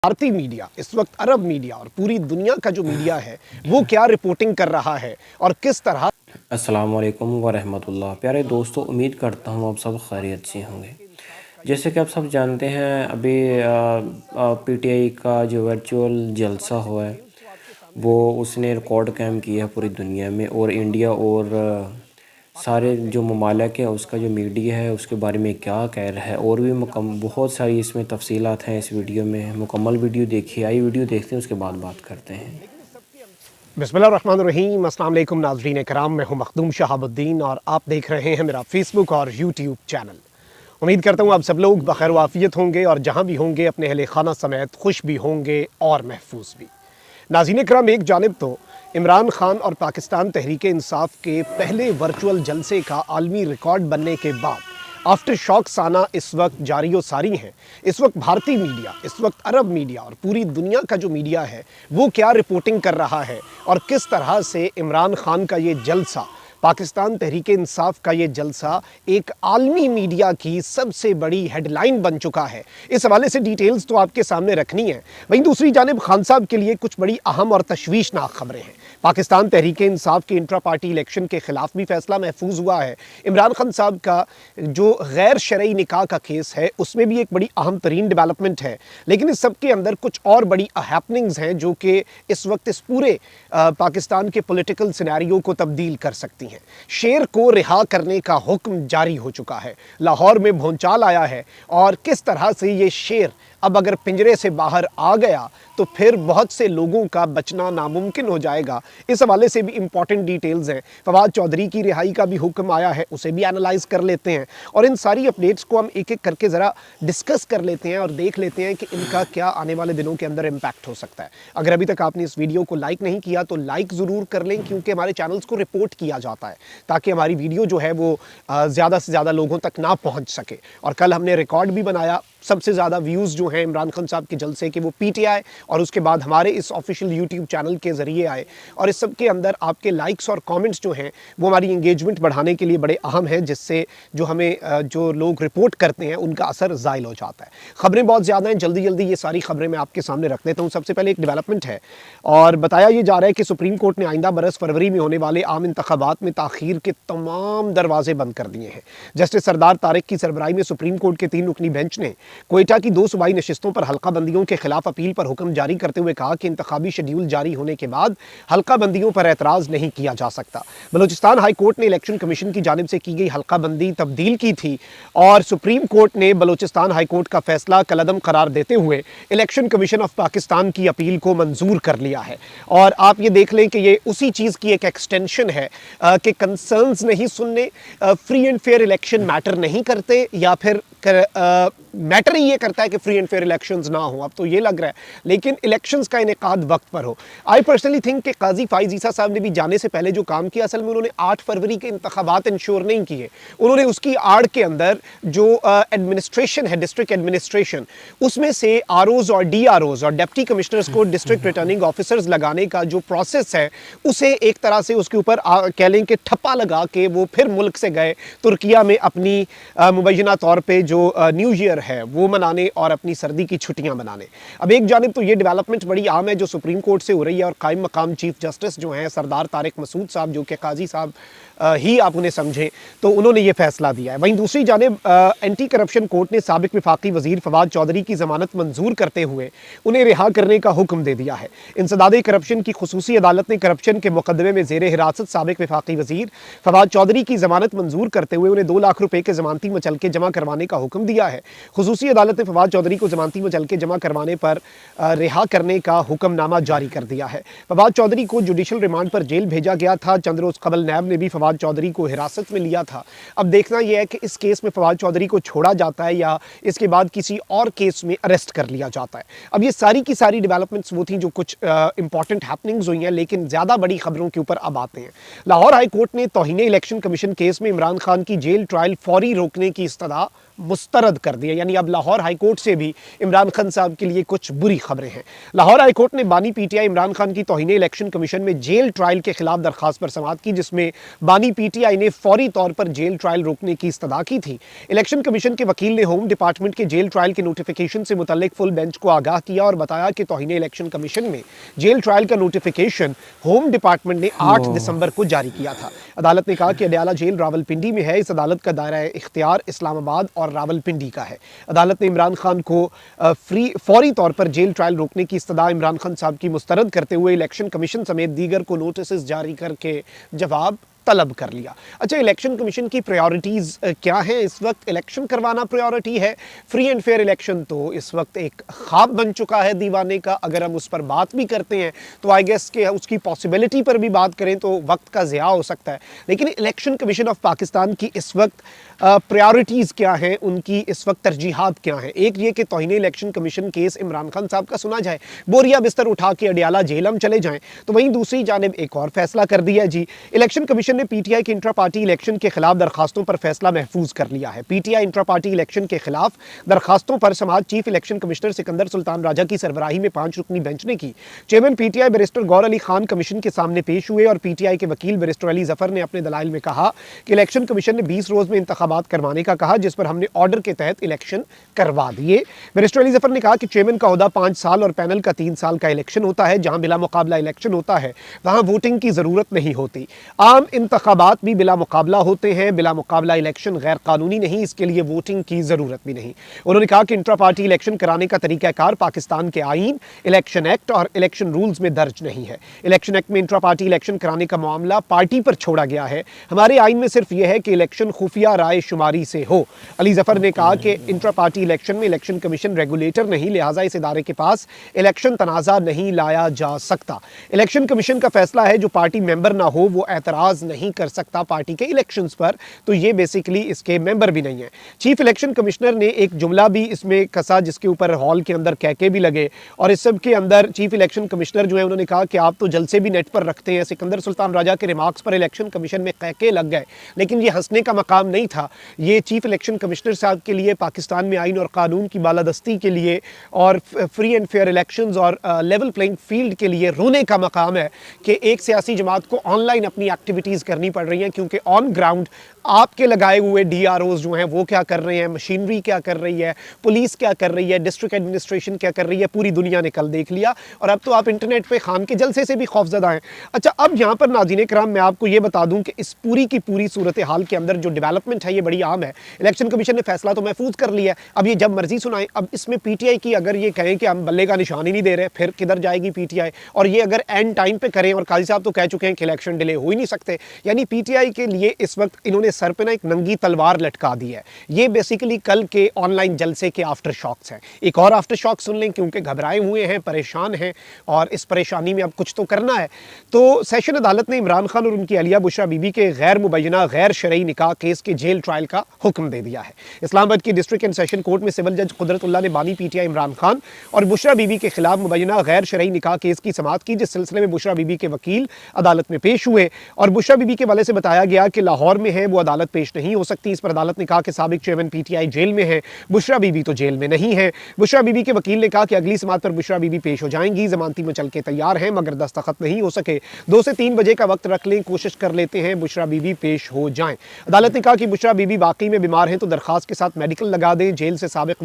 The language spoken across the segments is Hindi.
भारतीय मीडिया इस वक्त अरब मीडिया और पूरी दुनिया का जो मीडिया है वो क्या रिपोर्टिंग कर रहा है और किस तरह। अस्सलाम वालेकुम वरहमतुल्लाह। प्यारे दोस्तों, उम्मीद करता हूँ आप सब खैरियत से होंगे। जैसे कि आप सब जानते हैं, अभी पीटीआई का जो वर्चुअल जलसा हुआ है वो उसने रिकॉर्ड कायम किया है पूरी दुनिया में, और इंडिया और सारे जो ममालिक है उसका जो मीडिया है उसके बारे में क्या कह रहा है, और भी बहुत सारी इसमें तफसीलात हैं। इस वीडियो में मुकम्मल वीडियो देखिए, आई वीडियो देखते हैं, उसके बाद बात करते हैं। बिस्मिल्लाहिर्रहमानिर्रहीम, अस्सलाम वालेकुम नाज़रीन कराम, मैं हूं मखदूम शहाबुद्दीन और आप देख रहे हैं मेरा फेसबुक और यूट्यूब चैनल। उम्मीद करता हूं आप सब लोग बखैर वाफियत होंगे और जहां भी होंगे अपने अहले खाना समेत खुश भी होंगे और महफूज भी। नाज़रीन कराम, एक जानिब तो इमरान खान और पाकिस्तान तहरीक इंसाफ के पहले वर्चुअल जलसे का आलमी रिकॉर्ड बनने के बाद आफ्टर शॉक साना इस वक्त जारी व सारी हैं। इस वक्त भारतीय मीडिया, इस वक्त अरब मीडिया और पूरी दुनिया का जो मीडिया है वो क्या रिपोर्टिंग कर रहा है और किस तरह से इमरान खान का ये जलसा, पाकिस्तान तहरीक इंसाफ का ये जलसा एक आलमी मीडिया की सबसे बड़ी हेडलाइन बन चुका है। इस हवाले से डिटेल्स तो आपके सामने रखनी है। वहीं दूसरी जानिब खान साहब के लिए कुछ बड़ी अहम और तशवीशनाक खबरें हैं। पाकिस्तान तहरीक इंसाफ के इंट्रा पार्टी इलेक्शन के खिलाफ भी फैसला महफूज हुआ है। इमरान खान साहब का जो गैर शरई निकाह का केस है उसमें भी एक बड़ी अहम तरीन डेवलपमेंट है। लेकिन इस सब के अंदर कुछ और बड़ी हैपनिंग्स हैं जो कि इस वक्त इस पूरे पाकिस्तान के पॉलिटिकल सिनेरियो को तब्दील कर सकती हैं। शेर को रिहा करने का हुक्म जारी हो चुका है। लाहौर में भूचाल आया है और किस तरह से ये शेर अब अगर पिंजरे से बाहर आ गया तो फिर बहुत से लोगों का बचना नामुमकिन हो जाएगा। इस हवाले से भी इंपॉर्टेंट डिटेल्स हैं। फवाद चौधरी की रिहाई का भी हुक्म आया है, उसे भी एनालाइज कर लेते हैं और इन सारी अपडेट्स को हम एक एक करके ज़रा डिस्कस कर लेते हैं और देख लेते हैं कि इनका क्या आने वाले दिनों के अंदर इम्पैक्ट हो सकता है। अगर अभी तक आपने इस वीडियो को लाइक नहीं किया तो लाइक ज़रूर कर लें, क्योंकि हमारे चैनल्स को रिपोर्ट किया जाता है ताकि हमारी वीडियो जो है वो ज़्यादा से ज़्यादा लोगों तक ना पहुँच सके। और कल हमने रिकॉर्ड भी बनाया, सबसे ज़्यादा व्यूज़ जो हैं इमरान खान साहब के जलसे के वो पीटीआई और उसके बाद हमारे इस ऑफिशियल यूट्यूब चैनल के ज़रिए आए। और इस सब के अंदर आपके लाइक्स और कमेंट्स जो हैं वो हमारी इंगेजमेंट बढ़ाने के लिए बड़े अहम हैं, जिससे जो हमें जो लोग रिपोर्ट करते हैं उनका असर ज़ायल हो जाता है। ख़बरें बहुत ज़्यादा हैं, जल्दी जल्दी ये सारी ख़बरें मैं आपके सामने रख देता हूँ। सबसे पहले एक डेवलपमेंट है और बताया ये जा रहा है कि सुप्रीम कोर्ट ने आइंदा बरस फरवरी में होने वाले आम इंतखाबात में ताख़ीर के तमाम दरवाजे बंद कर दिए हैं। जस्टिस सरदार तारिक की सरबराही में सुप्रीम कोर्ट के 3 रुकनी बेंच ने कोयटा की 2 सूबाई नशिस्तों पर हल्का बंदियों के खिलाफ अपील पर हुक्म जारी करते हुए कहा कि इंतखाबी शेड्यूल जारी होने के बाद हल्का बंदियों पर एतराज़ नहीं किया जा सकता। बलूचिस्तान हाई कोर्ट ने इलेक्शन कमीशन की जानिब से की गई हल्का बंदी तब्दील की थी और सुप्रीम कोर्ट ने बलूचिस्तान हाई कोर्ट का फैसला कलअदम करार देते हुए इलेक्शन कमीशन ऑफ पाकिस्तान की अपील को मंजूर कर लिया है। और आप ये देख लें कि ये उसी चीज़ की एक एक्सटेंशन है कि कंसर्न्स नहीं सुनने, free and fair election matter नहीं करते, या फिर मैटर ही ये करता है कि फ्री एंड फेयर इलेक्शंस ना हो। अब तो ये लग रहा है, लेकिन इलेक्शंस का इनेकाद वक्त पर हो। आई पर्सनली थिंक कि काजी फाइज ईसा साहब ने भी जाने से पहले जो काम किया, असल में उन्होंने 8 फरवरी के इंतखाबात इंश्योर नहीं किए। उन्होंने उसकी आड़ के अंदर जो एडमिनिस्ट्रेशन है, डिस्ट्रिक्ट एडमिनिस्ट्रेशन, उसमें से आरओज और डीआरओज और डिप्टी कमिश्नर्स को डिस्ट्रिक्ट रिटर्निंग ऑफिसर्स लगाने का जो प्रोसेस है उसे एक तरह से उसके ऊपर कह लें कि ठप्पा लगा के वो फिर मुल्क से गए तुर्किया में अपनी मुबैना तौर पर जो न्यू ईयर है वो मनाने और अपनी सर्दी की छुट्टियां मनाने। अब एक जानिब तो ये डेवलपमेंट बड़ी आम है जो सुप्रीम कोर्ट से हो रही है और कायम मकाम चीफ जस्टिस जो हैं सरदार तारिक मसूद साहब, जो कि काजी साहब ही आप उन्हें समझें, तो उन्होंने ये फैसला दिया है। वहीं दूसरी जानिब एंटी करप्शन कोर्ट ने साबिक वफाकी वजीर फवाद चौधरी की जमानत मंजूर करते हुए उन्हें रिहा करने का हुक्म दे दिया है। इंसदादे करप्शन की खुसूसी अदालत ने करप्शन के मुकदमे में जेर हिरासत साबिक वफाकी वजीर फवाद चौधरी की जमानत मंजूर करते हुए उन्हें 2 लाख रुपए के जमानती मचलके जमा करवाने का हुक्म दिया है। खुसूसी अदालत ने फवाद चौधरी को जमानती मचलके जमा करवाने पर रिहा करने का हुक्मनामा जारी कर दिया है। फवाद चौधरी को जुडिशल रिमांड पर जेल भेजा गया था। चंद रोज कबल नैब ने भी फवाद चौधरी को हिरासत में लिया था। अब देखना यह है कि इस केस में फवाद चौधरी को छोड़ा जाता है या इसके बाद किसी और केस में अरेस्ट कर लिया जाता है। अब ये सारी की सारी डेवलपमेंट्स वो थी जो कुछ इंपॉर्टेंट हैपनिंग्स हुई हैं, लेकिन ज़्यादा बड़ी खबरों के ऊपर अब आते हैं। लाहौर हाई कोर्ट ने तौहीन इलेक्शन कमीशन केस में इमरान खान की जेल ट्रायल फौरी रोकने की इस्तदा मुस्तरद कर दिया। यानी अब लाहौर हाई कोर्ट से भी इमरान खान साहब के लिए कुछ बुरी खबरें हैं। लाहौर हाई कोर्ट ने बानी पीटीआई इमरान खान की तौहीन इलेक्शन कमीशन में जेल ट्रायल के खिलाफ दरखास्त पर समाअत की, जिसमें बानी पीटीआई ने फौरी तौर पर जेल ट्रायल रोकने की इस्तदा की थी। इलेक्शन कमीशन के वकील ने होम डिपार्टमेंट के जेल ट्रायल के नोटिफिकेशन से मुतल्लिक फुल बेंच को आगाह किया और बताया कि तौहीन इलेक्शन कमीशन में जेल ट्रायल का नोटिफिकेशन होम डिपार्टमेंट ने 8 दिसंबर को जारी किया था। अदालत ने कहा कि अडयाला जेल रावलपिंडी में है। इस अदालत का दायरा इख्तियार इस्लामाबाद और रावलपिंडी का है। अदालत ने इमरान खान को फौरी तौर पर जेल ट्रायल रोकने की इस्तदा इमरान खान साहब की मुस्तरद करते हुए इलेक्शन कमीशन समेत दीगर को नोटिस जारी करके जवाब तलब कर लिया। अच्छा, इलेक्शन कमीशन की प्रायोरिटीज़ क्या हैं इस वक्त? इलेक्शन करवाना प्रायोरिटी है। फ्री एंड फेयर इलेक्शन तो इस वक्त एक ख्वाब बन चुका है दीवाने का। अगर हम उस पर बात भी करते हैं तो आई गेस कि उसकी पॉसिबिलिटी पर भी बात करें तो वक्त का ज़िया हो सकता है। लेकिन इलेक्शन कमीशन ऑफ पाकिस्तान की इस वक्त प्रायोरिटीज़ क्या हैं, उनकी इस वक्त तरजीहात क्या हैं? एक ये कि तौहीन election commission case Imran Khan साहब का सुना जाए, बोरिया बिस्तर उठा के अडयाला जेल हम चले जाएं। तो वहीं दूसरी जानिब एक और फैसला कर दिया जी। इलेक्शन कमीशन ने पीटीआई के इंट्रा पार्टी इलेक्शन के खिलाफ दरखास्तों पर फैसला महफूज कर लिया है। पीटीआई इंट्रा पार्टी इलेक्शन के खिलाफ दरखास्तों पर समाअत chief election commissioner Sikandar Sultan Raja की सरबराही में 5 रुकनी बेंच ने की। चेयरमैन पीटीआई बैरिस्टर गौर अली खान कमीशन के सामने पेश हुए और पीटीआई के वकील बैरिस्टर अली जफर ने अपने दलाइल में कहा कि इलेक्शन कमीशन ने 20 रोज में इंतखाबात करवाने का कहा, जिस पर हमने ऑर्डर के तहत इलेक्शन करवा दिए। बैरिस्टर अली जफर ने कहा कि चेयरमैन का ओहदा 5 साल और पैनल का 3 साल का इलेक्शन होता है। जहां बिला मुकाबला इलेक्शन होता है वहां वोटिंग की जरूरत नहीं होती। आम इंतखाबात भी बिला मुकाबला होते हैं। बिला मुकाबला इलेक्शन गैर कानूनी नहीं, इसके लिए वोटिंग की जरूरत भी नहीं। उन्होंने कहा कि इंट्रा पार्टी इलेक्शन कराने का तरीकाकार पाकिस्तान के आईन, इलेक्शन एक्ट और इलेक्शन रूल्स में दर्ज नहीं है। इलेक्शन एक्ट में इंट्रा पार्टी इलेक्शन कराने का मामला पार्टी पर छोड़ा गया है। हमारे आईन में सिर्फ यह है कि इलेक्शन खुफिया राय शुमारी से हो। अली जफर ने कहा कि इंट्रा पार्टी इलेक्शन में इलेक्शन कमीशन रेगुलेटर नहीं, लिहाजा इस इदारे के पास इलेक्शन तनाज़ा नहीं लाया जा सकता। इलेक्शन कमीशन का फैसला है, जो पार्टी मेंबर ना हो वो एतराज़ नहीं कर सकता पार्टी के इलेक्शंस पर। तो ये बेसिकली इसके मेंबर भी नहीं है। चीफ इलेक्शन कमिश्नर ने एक जुमला भी इसमें कसा जिसके ऊपर हॉल के अंदर कहके भी लगे और इस सब के अंदर चीफ इलेक्शन कमिश्नर जो है उन्होंने कहा कि आप तो जलसे भी नेट पर रखते हैं। सिकंदर सुल्तान राजा के रिमार्क्स पर इलेक्शन कमीशन में कहके लग गए, लेकिन ये हंसने का मकाम नहीं था। ये चीफ इलेक्शन कमिश्नर साहब के लिए, पाकिस्तान में आइन और कानून की बालादस्ती के लिए और फ्री एंड फेयर इलेक्शंस और लेवल प्लेइंग फील्ड के लिए रोने का मकाम है कि एक सियासी जमात को ऑनलाइन अपनी एक्टिविटीज़ करनी पड़ रही हैं, क्योंकि ऑन ग्राउंड आपके लगाए हुए डीआरओज जो हैं वो क्या कर रहे हैं, मशीनरी क्या कर रही है, पुलिस क्या कर रही है, डिस्ट्रिक्ट एडमिनिस्ट्रेशन क्या कर रही है, पूरी दुनिया ने कल देख लिया। और अब तो आप इंटरनेट पे खान के जलसे से भी खौफजदा हैं। अच्छा, अब यहाँ पर नाज़रीन कराम मैं आपको ये बता दूं कि इस पूरी की पूरी सूरत हाल के अंदर जो डेवलपमेंट है ये बड़ी आम है। इलेक्शन कमीशन ने फैसला तो महफूज कर लिया है, अब ये जब मर्जी सुनाएं। अब इसमें पीटीआई की अगर ये कहें कि हम बल्ले का निशान ही नहीं दे रहे, फिर किधर जाएगी पीटीआई? और ये अगर एंड टाइम पे करें, और काजी साहब तो कह चुके हैं कि इलेक्शन डिले हो ही नहीं सकते, यानी पीटीआई के लिए इस वक्त इन्होंने सर पे ना एक नंगी तलवार लटका दी है। ये बेसिकली कल के ऑनलाइन जलसे के आफ्टर शॉक्स हैं। एक और आफ्टर शॉक सुन लें, क्योंकि घबराए हुए हैं, परेशान हैं और इस परेशानी में अब कुछ तो करना है। तो सेशन अदालत ने इमरान खान और उनकी अलिया बुशरा बीबी के गैर मुबैना गैर शरई निकाह केस के जेल ट्रायल का हुक्म दे दिया है। इस्लामाबाद की डिस्ट्रिक्ट एंड सेशन कोर्ट में सिविल जज कुदरतुल्लाह ने बानी पीटीआई इमरान खान और बुशरा बीबी के खिलाफ मुबैना गैर शरई निकाह केस की समाअत की, जिस सिलसिले में बुशरा बीबी के वकील अदालत में पेश हुए और बुशरा बीबी के वाले से बताया गया कि लाहौर में है, वो अदालत पेश नहीं हो सकती। इस पर अदालत ने कहा कि साबिक चेयरमैन पीटीआई जेल में है, बुशरा बीबी तो जेल में नहीं है। बुशरा बीबी के वकील ने कहा कि अगली समाअत पर बुशरा बीबी पेश हो जाएंगी, जमानती में चल के तैयार हैं, मगर दस्तखत नहीं हो सके। 2 से 3 बजे का वक्त रख लें, कोशिश कर लेते हैं बुशरा बीबी पेश हो जाएं। अदालत ने कहा कि बुशरा बीबी वाकई में बीमार हैं तो दरखास्त के साथ मेडिकल लगा दें, जेल से साबिक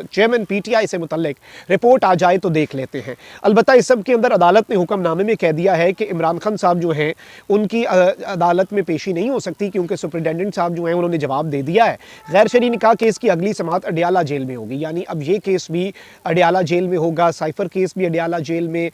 चेयरमैन पीटीआई से मुतल्लिक रिपोर्ट आ जाए तो देख लेते हैं। अलबत्ता इस सब के अंदर अदालत ने हुक्मनामे में कह दिया है कि इमरान खान साहब जो हैं उनकी अदालत में पेशी नहीं हो सकती, क्योंकि सुपरिटेंडेंट साहब जो हैं उन्होंने जवाब दे दिया है। गैर शरई निकाह केस की अगली समाअत अडयाला जेल में होगी, यानी अब ये केस भी अडयाला जेल में होगा। साइफर केस भी अडयाला जेल में,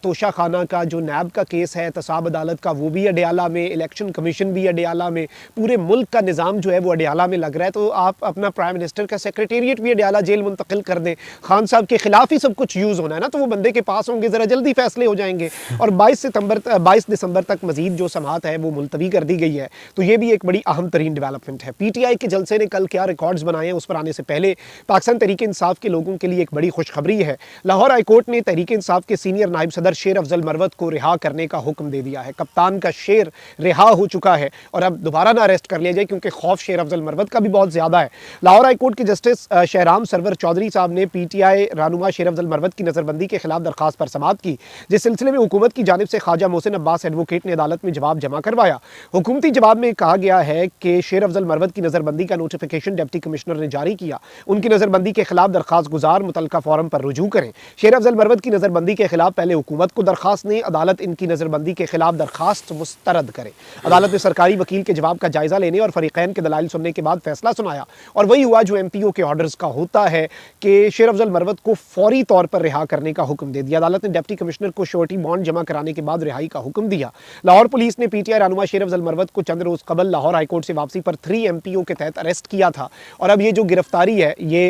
तोशा खाना का जो नैब का केस है तसाब अदालत का वो भी अडयाला में, इलेक्शन कमीशन भी अडयाला में, पूरे मुल्क का निज़ाम जो है वो अडयाला में लग रहा है। तो आप अपना प्राइम मिनिस्टर का सेक्रेटेरिएट भी अडयाला जेल मुंतकिल कर दें, खान साहब के खिलाफ ही सब कुछ यूज़ होना है ना, तो वो बंदे के पास होंगे, ज़रा जल्दी फैसले हो जाएंगे। और 22 दिसंबर तक मजीद जो समाअत नौबत है वो मुलतवी कर दी गई है। तो ये भी एक बड़ी अहम तरीन डेवलपमेंट है। पीटीआई के जलसे ने कल क्या रिकॉर्ड्स बनाए हैं उस पर आने से पहले पाकिस्तान तहरीक इंसाफ के लोगों के लिए एक बड़ी खुशखबरी है। लाहौर हाई कोर्ट ने तहरीक इंसाफ के सीनियर नायब सदर शेर अफजल मरवत को रिहा करने का हुक्म दे दिया है। कप्तान का शेर रिहा हो चुका है और अब दोबारा ना अरेस्ट कर लिया जाए, क्योंकि खौफ शेर अफजल मरवत का भी बहुत ज़्यादा है। लाहौर हाई कोर्ट के जस्टिस शहराम सरवर चौधरी साहब ने पीटीआई रहनुमा शेर अफजल मरवत की नज़रबंदी के खिलाफ दरखास्त पर समाअत की, जिस सिलसिले में हुकूमत की जानिब से ख्वाजा मोहसिन अब्बास एडवोकेट ने अदालत में जवाब जमा करवाया। हुकूमती जवाब में कहा गया है कि शेर अफजल मरवत की नज़रबंदी का नोटिफिकेशन डिप्टी कमिश्नर ने जारी किया। उनकी नज़रबंदी के खिलाफ दरखास्त गुजार मुतलका फॉरम पर रुजू करें। शेर अफजल मरवत की नज़रबंदी के खिलाफ पहले हुकूमत को दरखास्त ने, अदालत इनकी नज़रबंदी के खिलाफ दरखास्त मुस्तरद करे। अदालत ने सरकारी वकील के जवाब का जायजा लेने और फरीकैन के दलाइल सुनने के बाद फैसला सुनाया और वही हुआ जो एमपीओ के ऑर्डर्स का होता है कि शेर अफजल मरवत को फौरी तौर पर रिहा करने का हुक्म दे दिया। अदालत ने डिप्टी कमिश्नर को श्योरिटी बॉन्ड जमा कराने के बाद रिहाई का हुक्म दिया। लाहौर पुलिस ने पीटीआई रहनुमा शेर अफजल मरवत को चंद रोज कबल लाहौर हाईकोर्ट से वापसी पर 3 एमपीओ के तहत अरेस्ट किया था और अब ये जो गिरफ्तारी है ये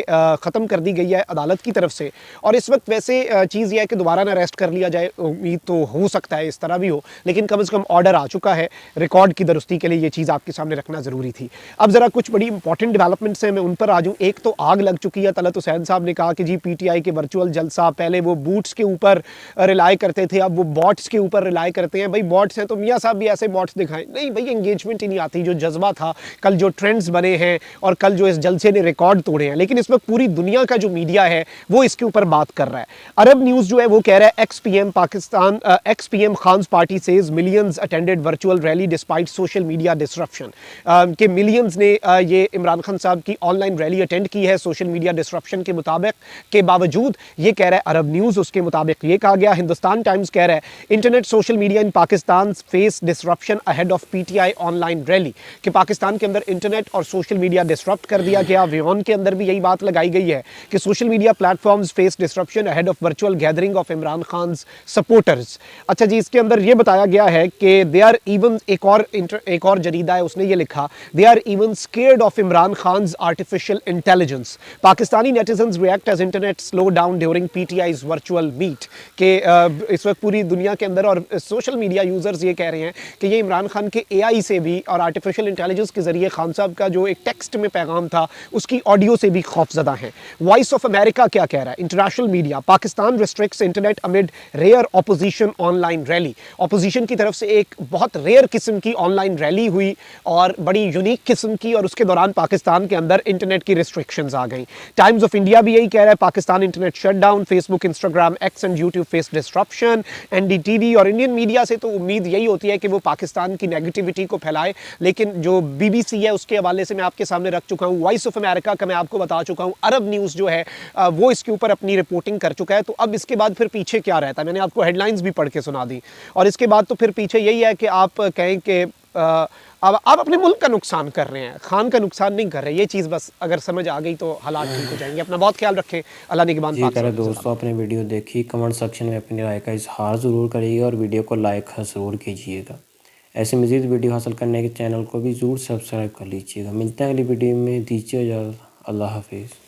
ख़त्म कर दी गई है अदालत की तरफ से। और इस वक्त वैसे चीज़ यह है कि दोबारा ना अरेस्ट कर लिया जाए, उम्मीद तो हो सकता है इस तरह भी हो, लेकिन कम से कम ऑर्डर आ चुका है। रिकॉर्ड की दुरुस्ती के लिए ये चीज़ आपके सामने रखना ज़रूरी थी। अब ज़रा कुछ बड़ी इंपॉर्टेंट डेवलपमेंट्स हैं, मैं उन पर आ जाऊँ। एक तो आग लग चुकी है। तलत हुसैन साहब ने कहा कि जी पीटीआई के वर्चुअल जलसा पहले वो बूट्स के ऊपर रिलाई करते थे, अब वो बॉट्स के ऊपर रिलाई करते हैं। भाई बॉट्स हैं तो मियाँ साहब भी ऐसे बॉट्स दिखाएं। नहीं भाई, एंगेजमेंट ही नहीं आती, जो जज्बा था, कल जो ट्रेंड्स बने हैं और कल जो इस जलसे ने रिकॉर्ड तोड़े हैं। लेकिन इस वक्त पूरी दुनिया का जो मीडिया है वो इसके ऊपर बात कर रहा है। अरब न्यूज़ जो है वो कह रहा है ex PM Khan's party says millions attended virtual rally despite social media disruption, कि मिलियंस ने ये इमरान खान साहब की ऑनलाइन रैली अटेंड की है सोशल मीडिया डिसरप्शन के मुताबिक के बावजूद। ये कह रहा है अरब न्यूज़, उसके मुताबिक ये कहा गया। हिंदुस्तान टाइम्स कह रहा है internet social media in Pakistan face disruption ahead of PTI online rally, कि पाकिस्तान के अंदर इंटरनेट और सोशल मीडिया डिसरप्ट कर दिया गया। वियॉन के अंदर भी यही बात लगाई गई है कि social media platforms face disruption ahead of virtual gathering of Imran Khan supporters. अच्छा जी, इसके अंदर ये बताया गया है कि दे आर इवन, एक और जरीदा है उसने ये लिखा, they are even scared of Imran Khan artificial intelligence. Pakistani netizens react as internet slow down during PTI's virtual meet, के इस वक्त पूरी दुनिया के अंदर और सोशल मीडिया यूजर्स ये कह रहे हैं कि ये इमरान खान के एआई से भी और आर्टिफिशियल इंटेलिजेंस के जरिए खान साहब का जो एक टेक्स्ट में पैगाम था उसकी ऑडियो से भी खौफजदा है। वॉइस ऑफ अमेरिका क्या कह रहा है? International media, Pakistan restricts internet amid rare opposition online rally. Opposition की तरफ से एक बहुत रेयर किस्म की ऑनलाइन रैली हुई और बड़ी यूनिक किस्म की, और उसके दौरान पाकिस्तान के अंदर इंटरनेट की रिस्ट्रिक्शंस आ गई। टाइम्स ऑफ इंडिया भी यही कह रहा है, Pakistan internet shutdown, Facebook, Instagram, x and YouTube face disruption. NDTV और इंडियन मीडिया से तो उम्मीद यही होती है कि वो पाकिस्तान की नेगेटिविटी को फैलाए, लेकिन जो बीबीसी है उसके हवाले से मैं आपके सामने रख चुका हूँ। वॉइस ऑफ अमेरिका का मैं आपको बता चुका हूँ। अरब न्यूज़ जो है वो इसके ऊपर अपनी रिपोर्टिंग कर चुका है। तो अब इसके बाद फिर पीछे क्या रहता है? मैंने आपको हेडलाइंस भी पढ़ के सुना दी, और इसके बाद तो फिर पीछे यही है कि आप कहें कि अब आप अपने मुल्क का नुकसान कर रहे हैं, खान का नुकसान नहीं कर रहे। ये चीज़ बस अगर समझ आ गई तो हालात ठीक हो जाएंगे। अपना बहुत ख्याल रखें। अल्लाह निगहबान। जी प्यारे दोस्तों, अपने वीडियो देखिए, कमेंट सेक्शन में अपनी राय का इजहार ज़रूर करिएगा और वीडियो को लाइक ज़रूर कीजिएगा। ऐसे मज़ीद वीडियो हासिल करने के चैनल को भी ज़रूर सब्सक्राइब कर लीजिएगा। मिलते हैं अगली वीडियो में, दीजिए इजाज़त। अल्लाह हाफिज़।